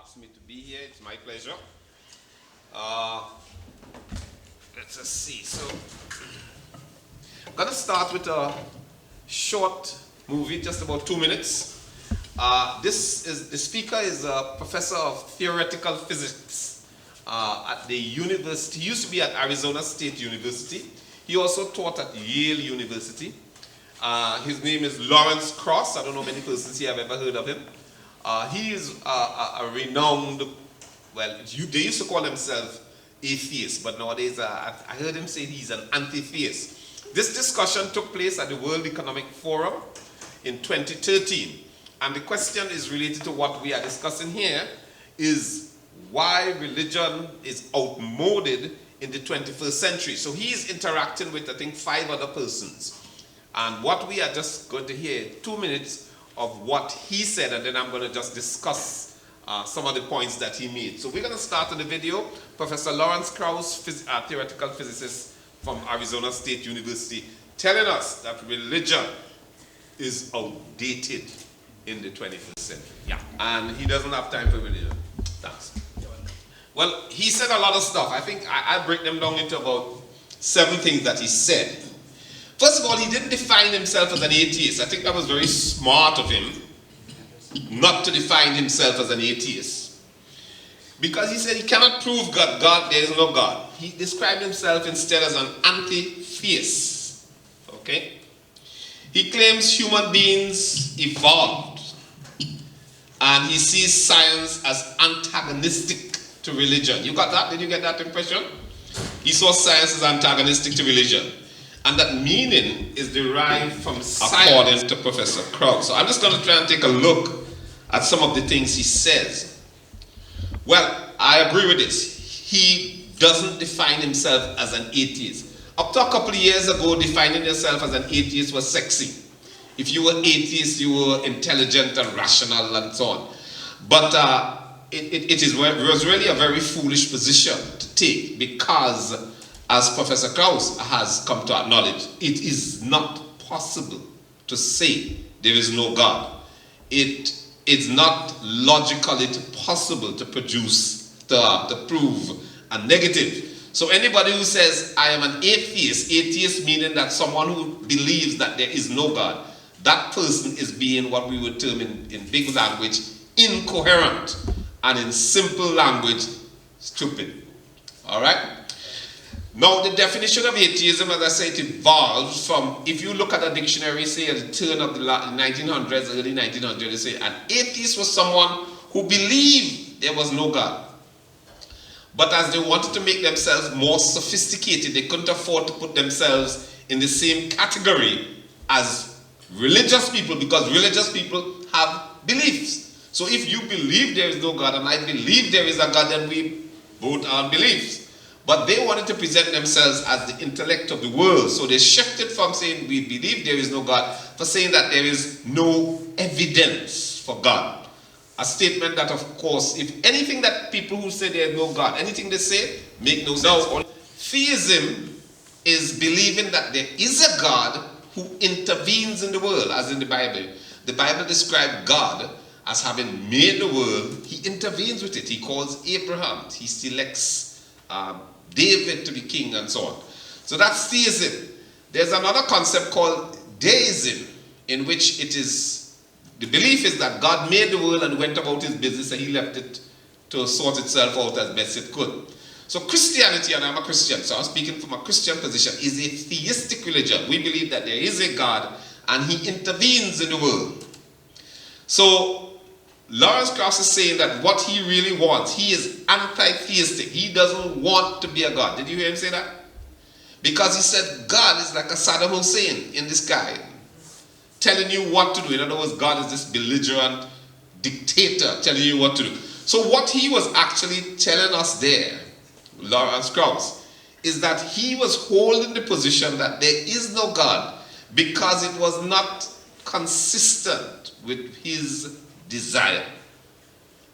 asked me to be here. It's my pleasure. Let's just see. So, I'm going to start with a short movie, just about 2 minutes. The speaker is a professor of theoretical physics at the university. He used to be at Arizona State University. He also taught at Yale University. His name is Lawrence Krauss. I don't know many persons here have ever heard of him. He is a renowned, well, they used to call themselves atheists, but nowadays I heard him say he's an anti-theist. This discussion took place at the World Economic Forum in 2013. And the question is related to what we are discussing here, is why religion is outmoded in the 21st century. So he's interacting with, I think, 5 other persons. And what we are just going to hear, 2 minutes of what he said, and then I'm going to just discuss some of the points that he made. So we're going to start on the video. Professor Lawrence Krauss, theoretical physicist from Arizona State University, telling us that religion is outdated in the 21st century. Yeah. And he doesn't have time for religion. Thanks. Well, he said a lot of stuff. I think I break them down into about 7 things that he said. First of all, he didn't define himself as an atheist. I think that was very smart of him not to define himself as an atheist. Because he said he cannot prove God, there is no God. He described himself instead as an anti-theist. Okay? He claims human beings evolved. And he sees science as antagonistic to religion. You got that? Did you get that impression? He saw science as antagonistic to religion. And that meaning is derived from science, according to Professor Krauss. So I'm just going to try and take a look at some of the things he says. Well, I agree with this. He doesn't define himself as an atheist. Up to a couple of years ago, defining yourself as an atheist was sexy. If you were atheist, you were intelligent and rational and so on. But it was really a very foolish position to take, because as Professor Krauss has come to acknowledge, it is not possible to say there is no God. It is not logically possible to prove a negative. So anybody who says, I am an atheist meaning that someone who believes that there is no God, that person is being what we would term in big language incoherent, and in simple language, stupid. All right? Now, the definition of atheism, as I say, it evolves from, if you look at a dictionary, say at the turn of the 1900s, early 1900s, they say an atheist was someone who believed there was no God. But as they wanted to make themselves more sophisticated, they couldn't afford to put themselves in the same category as religious people, because religious people have beliefs. So if you believe there is no God and I believe there is a God, then we both are beliefs. But they wanted to present themselves as the intellect of the world. So they shifted from saying we believe there is no God for saying that there is no evidence for God. A statement that, of course, if anything that people who say there is no God, anything they say, make no sense. No. Theism is believing that there is a God who intervenes in the world, as in the Bible. The Bible describes God as having made the world. He intervenes with it. He calls Abraham. He selects David to be king and so on. So that's theism. There's another concept called deism, in which it is, the belief is that God made the world and went about his business and he left it to sort itself out as best it could. So Christianity, and I'm a Christian, so I'm speaking from a Christian position, is a theistic religion. We believe that there is a God and he intervenes in the world. So Lawrence Krauss is saying that what he really wants, he is anti-theistic. He doesn't want to be a God. Did you hear him say that? Because he said God is like a Saddam Hussein in the sky, telling you what to do. In other words, God is this belligerent dictator telling you what to do. So what he was actually telling us there, Lawrence Krauss, is that he was holding the position that there is no God because it was not consistent with his desire.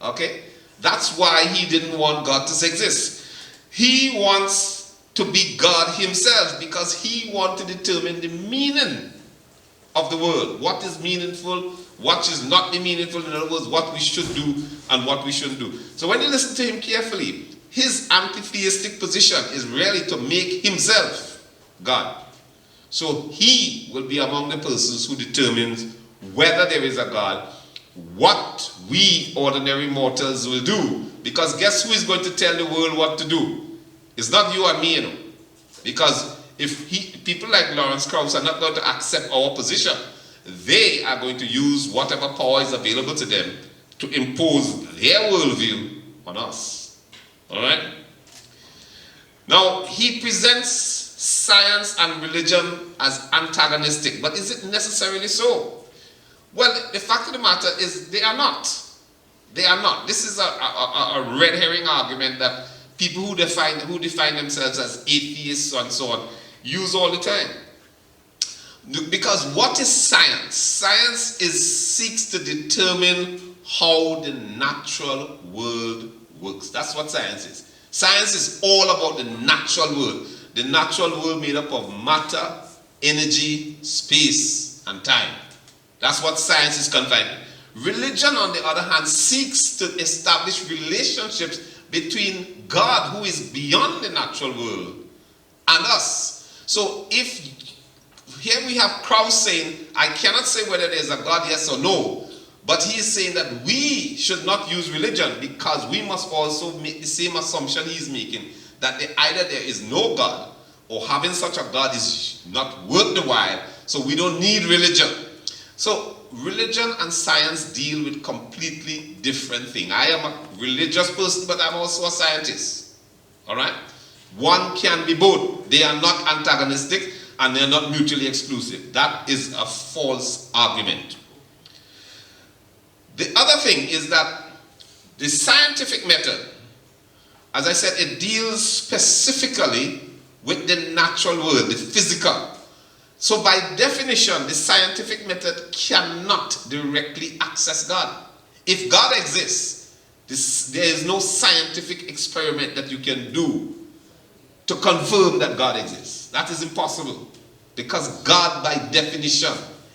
Okay? That's why he didn't want God to exist. He wants to be God himself because he wants to determine the meaning of the world. What is meaningful, what is not meaningful, in other words, what we should do and what we shouldn't do. So when you listen to him carefully, his anti-theistic position is really to make himself God. So he will be among the persons who determines whether there is a God, what we ordinary mortals will do. Because guess who is going to tell the world what to do? It's not you and me, you know. Because if people like Lawrence Krauss are not going to accept our position, they are going to use whatever power is available to them to impose their worldview on us. Alright? Now, he presents science and religion as antagonistic, but is it necessarily so? Well, the fact of the matter is they are not. They are not. This is a red herring argument that people who define themselves as atheists and so on use all the time. Because what is science? Science seeks to determine how the natural world works. That's what science is. Science is all about the natural world. The natural world made up of matter, energy, space, and time. That's what science is confined to. Religion, on the other hand, seeks to establish relationships between God, who is beyond the natural world, and us. So if here we have Krauss saying, I cannot say whether there is a God, yes or no, but he is saying that we should not use religion because we must also make the same assumption he is making, that either there is no God or having such a God is not worth the while, so we don't need religion. So religion and science deal with completely different things. I am a religious person, but I'm also a scientist. All right? One can be both. They are not antagonistic and they are not mutually exclusive. That is a false argument. The other thing is that the scientific method, as I said, it deals specifically with the natural world, the physical. So by definition, the scientific method cannot directly access God. If God exists, there is no scientific experiment that you can do to confirm that God exists. That is impossible. Because God, by definition,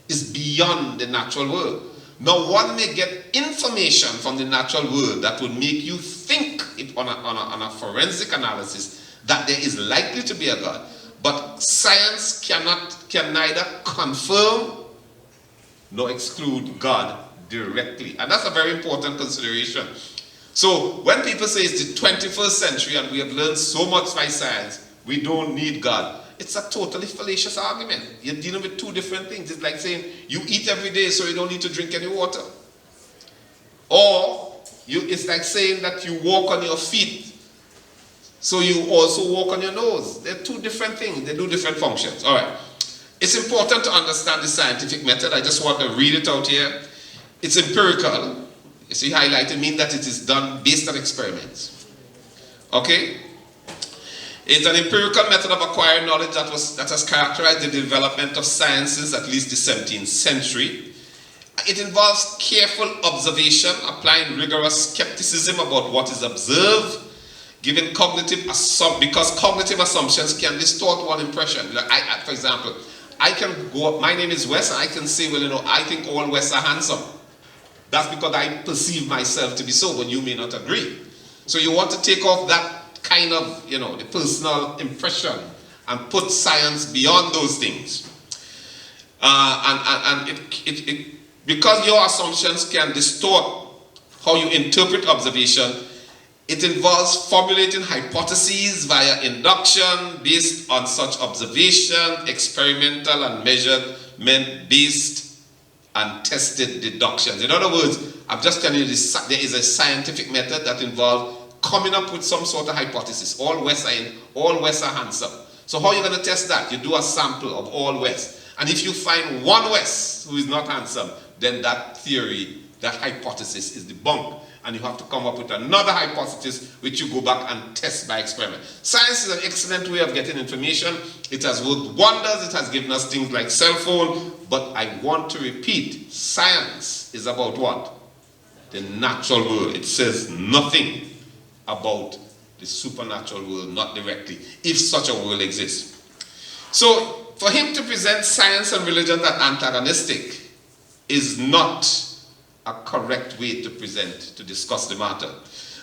is beyond the natural world. Now, one may get information from the natural world that would make you think on a forensic analysis that there is likely to be a God. But science can neither confirm nor exclude God directly. And that's a very important consideration. So when people say it's the 21st century and we have learned so much by science, we don't need God, it's a totally fallacious argument. You're dealing with two different things. It's like saying you eat every day so you don't need to drink any water. Or it's like saying that you walk on your feet so you also walk on your nose. They're two different things. They do different functions. All right. It's important to understand the scientific method. I just want to read it out here. It's empirical. You see highlighted means that it is done based on experiments. Okay? It's an empirical method of acquiring knowledge that has characterized the development of sciences at least the 17th century. It involves careful observation, applying rigorous skepticism about what is observed, given because cognitive assumptions can distort one impression. Like for example, I can go up, my name is Wes, and I can say, well, you know, I think all Wes are handsome. That's because I perceive myself to be so, but you may not agree. So you want to take off that kind of, you know, the personal impression and put science beyond those things. Because your assumptions can distort how you interpret observation, it involves formulating hypotheses via induction based on such observation, experimental and measurement-based and tested deductions. In other words, I'm just telling you this, there is a scientific method that involves coming up with some sort of hypothesis. All West are handsome. So how are you going to test that? You do a sample of all West. And if you find one West who is not handsome, then that theory, that hypothesis is debunked. And you have to come up with another hypothesis which you go back and test by experiment. Science is an excellent way of getting information. It has worked wonders. It has given us things like cell phone. But I want to repeat, science is about what? The natural world. It says nothing about the supernatural world, not directly, if such a world exists. So for him to present science and religion as antagonistic is not a correct way to discuss the matter.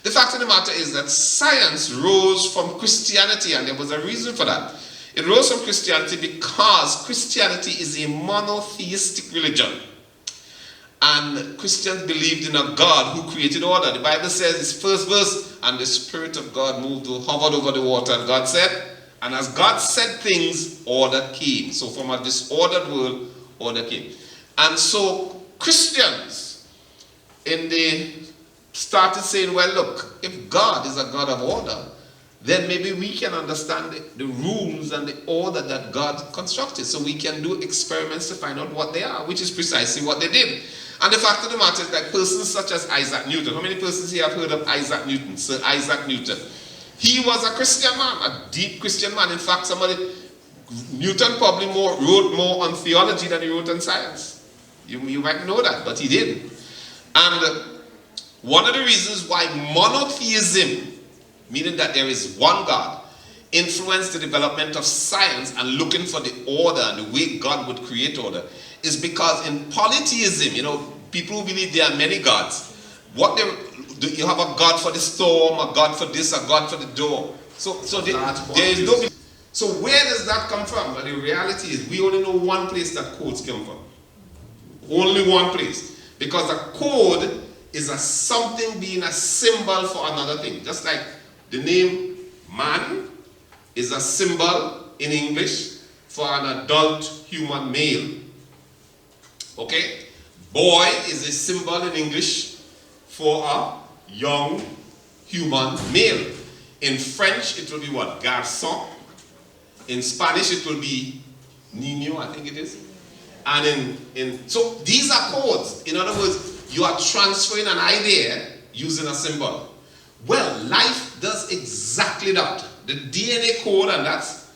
The fact of the matter is that science rose from Christianity, and there was a reason for that. It rose from Christianity because Christianity is a monotheistic religion. And Christians believed in a God who created order. The Bible says, its first verse, and the Spirit of God hovered over the water, and God said, and as God said things, order came. So from a disordered world, order came. And so Christians, started saying, well, look, if God is a God of order, then maybe we can understand the rules and the order that God constructed. So we can do experiments to find out what they are, which is precisely what they did. And the fact of the matter is that persons such as Isaac Newton, how many persons here have heard of Isaac Newton, Sir Isaac Newton? He was a Christian man, a deep Christian man. In fact, Newton probably wrote more on theology than he wrote on science. You might know that, but he didn't. And one of the reasons why monotheism, meaning that there is one God, influenced the development of science and looking for the order and the way God would create order, is because in polytheism, people who believe there are many gods, you have a God for the storm, a God for this, a God for the door. So there is no. So where does that come from? But the reality is we only know one place that codes come from. Only one place. Because a code is something being a symbol for another thing. Just like the name man is a symbol in English for an adult human male. Okay? Boy is a symbol in English for a young human male. In French, it will be what? Garçon. In Spanish, it will be niño, I think it is. And so these are codes. In other words, you are transferring an idea using a symbol. Well, life does exactly that. The DNA code, and that's,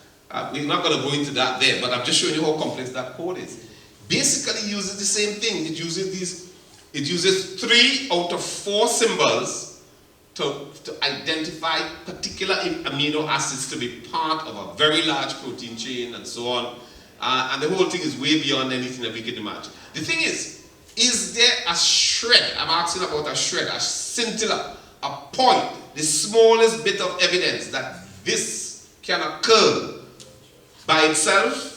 we're not going to go into that there, but I'm just showing you how complex that code is. Basically uses the same thing. It uses 3 out of 4 symbols to identify particular amino acids to be part of a very large protein chain and so on. And the whole thing is way beyond anything that we can imagine. The thing is there a shred, I'm asking about a shred, a scintilla, a point, the smallest bit of evidence that this can occur by itself,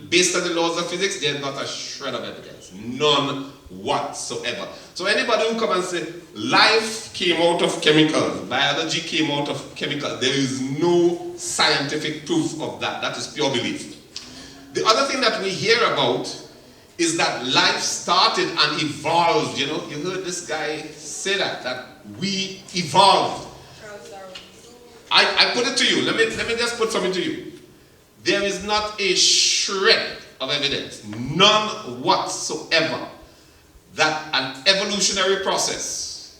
based on the laws of physics? There's not a shred of evidence. None whatsoever. So anybody who comes and say, life came out of chemicals, biology came out of chemicals, there is no scientific proof of that. That is pure belief. The other thing that we hear about is that life started and evolved. You heard this guy say that we evolved. I put it to you. Let me just put something to you. There is not a shred of evidence, none whatsoever, that an evolutionary process,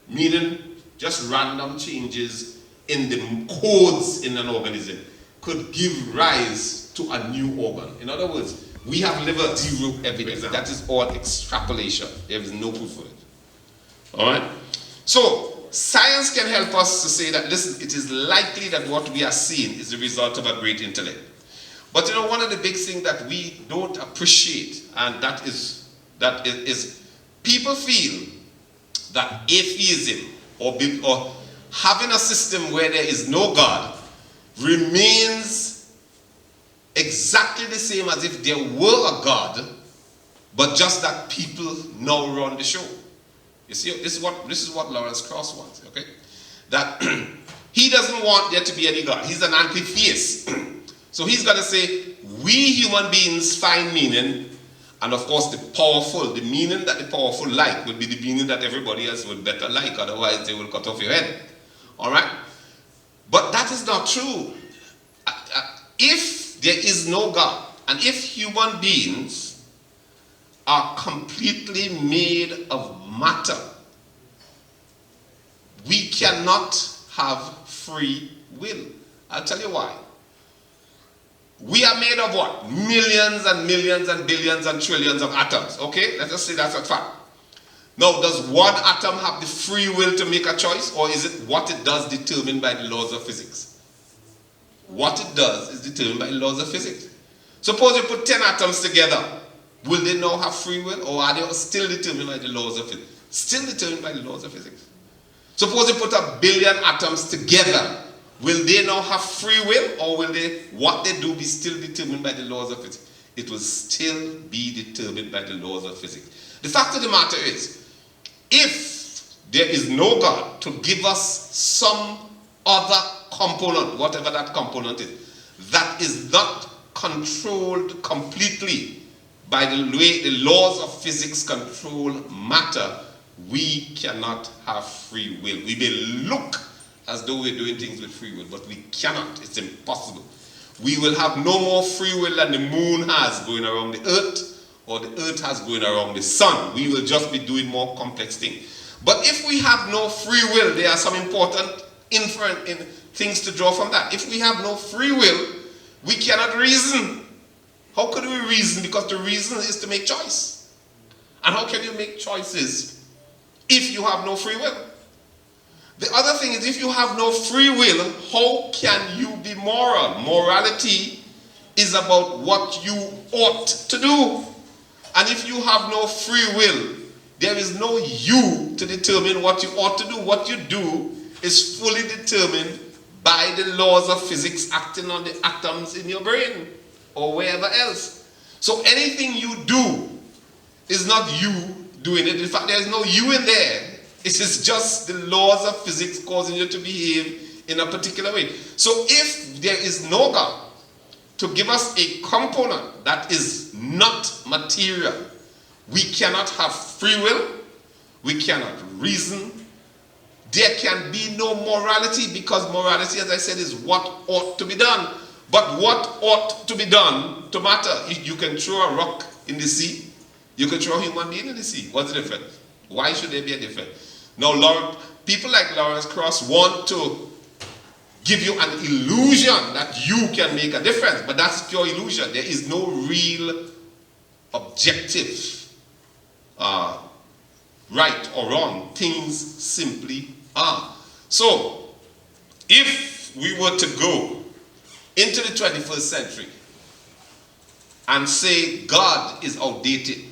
meaning just random changes in the codes in an organism, could give rise to a new organ. In other words, we have never zero evidence. That is all extrapolation. There is no proof of it. All right? So, science can help us to say that, listen, it is likely that what we are seeing is the result of a great intellect. But one of the big things that we don't appreciate, and that is people feel that atheism or having a system where there is no God remains exactly the same as if there were a God, but just that people now run the show. You see, this is what Lawrence Krauss wants, okay? That he doesn't want there to be any God. He's an anti-theist. So he's going to say, we human beings find meaning, and of course the meaning that the powerful like would be the meaning that everybody else would better like, otherwise they will cut off your head. All right? But that is not true. If there is no God, and if human beings are completely made of matter, we cannot have free will. I'll tell you why. We are made of what? Millions and millions and billions and trillions of atoms. Okay? Let's just say that's a fact. Now, does one atom have the free will to make a choice, or is it what it does determined by the laws of physics? What it does is determined by the laws of physics. Suppose you put 10 atoms together. Will they now have free will, or are they still determined by the laws of physics? Still determined by the laws of physics. Suppose you put 1 billion atoms together. Will they now have free will, or will they, what they do, be still determined by the laws of physics? It will still be determined by the laws of physics. The fact of the matter is, if there is no God to give us some other component, whatever that component is, that is not controlled completely by the way the laws of physics control matter, we cannot have free will. We may look as though we're doing things with free will, but we cannot. It's impossible. We will have no more free will than the moon has going around the earth, or the earth has going around the sun. We will just be doing more complex things. But if we have no free will, there are some important things to draw from that. If we have no free will, we cannot reason. How could we reason? Because the reason is to make choice. And how can you make choices if you have no free will? The other thing is, if you have no free will, how can you be moral? Morality is about what you ought to do. And if you have no free will, there is no you to determine what you ought to do. What you do is fully determined by the laws of physics acting on the atoms in your brain or wherever else. So anything you do is not you doing it. In fact, there is no you in there. It is just the laws of physics causing you to behave in a particular way. So if there is no God to give us a component that is not material, we cannot have free will, we cannot reason, there can be no morality, because morality, as I said, is what ought to be done. But what ought to be done to matter? You can throw a rock in the sea, you can throw a human being in the sea. What's the difference? Why should there be a difference? Now, people like Lawrence Krauss want to give you an illusion that you can make a difference, but that's pure illusion. There is no real objective right or wrong. Things simply are. So, if we were to go into the 21st century and say God is outdated,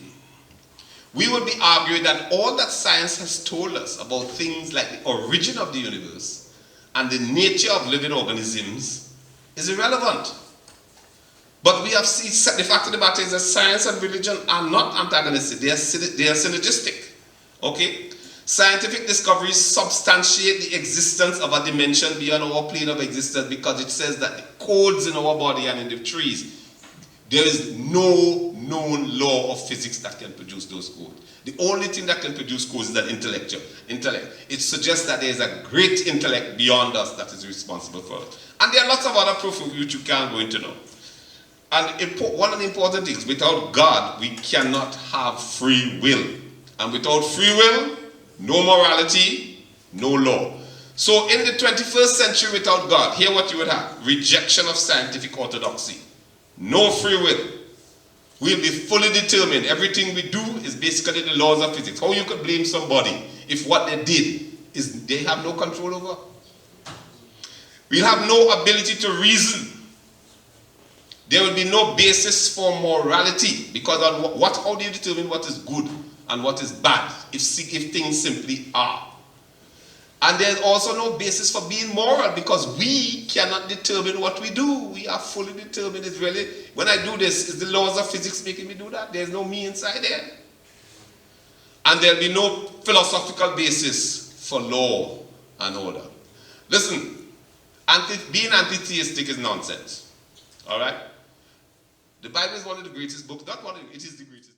we would be arguing that all that science has told us about things like the origin of the universe and the nature of living organisms is irrelevant. But we have seen, the fact of the matter is that science and religion are not antagonistic, they are synergistic. Okay? Scientific discoveries substantiate the existence of a dimension beyond our plane of existence, because it says that the codes in our body and in the trees, there is no known law of physics that can produce those codes. The only thing that can produce codes is an intellect. It suggests that there is a great intellect beyond us that is responsible for it. And there are lots of other proofs which you can't go into now. And one of the important things, without God, we cannot have free will. And without free will, no morality, no law. So in the 21st century without God, here what you would have: rejection of scientific orthodoxy, no free will. We'll be fully determined. Everything we do is basically the laws of physics. How you could blame somebody if what they did is they have no control over? We'll have no ability to reason. There will be no basis for morality, because on how do you determine what is good and what is bad if things simply are? And there's also no basis for being moral, because we cannot determine what we do. We are fully determined. It's really, when I do this, is the laws of physics making me do that? There's no me inside there. And there'll be no philosophical basis for law and order. Listen, being anti-theistic is nonsense. All right? The Bible is one of the greatest books. Not one of them, it is the greatest.